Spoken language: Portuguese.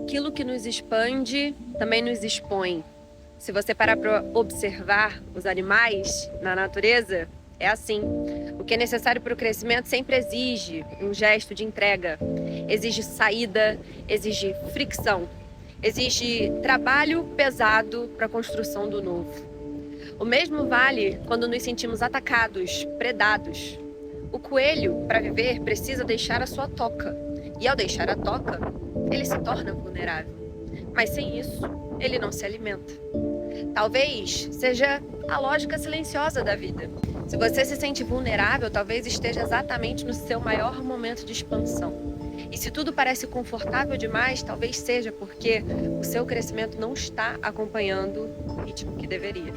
Aquilo que nos expande também nos expõe. Se você parar para observar os animais na natureza, é assim. O que é necessário para o crescimento sempre exige um gesto de entrega, exige saída, exige fricção, exige trabalho pesado para a construção do novo. O mesmo vale quando nos sentimos atacados, predados. O coelho, para viver, precisa deixar a sua toca. E ao deixar a toca, ele se torna vulnerável. Mas sem isso, ele não se alimenta. Talvez seja a lógica silenciosa da vida. Se você se sente vulnerável, talvez esteja exatamente no seu maior momento de expansão. E se tudo parece confortável demais, talvez seja porque o seu crescimento não está acompanhando o ritmo que deveria.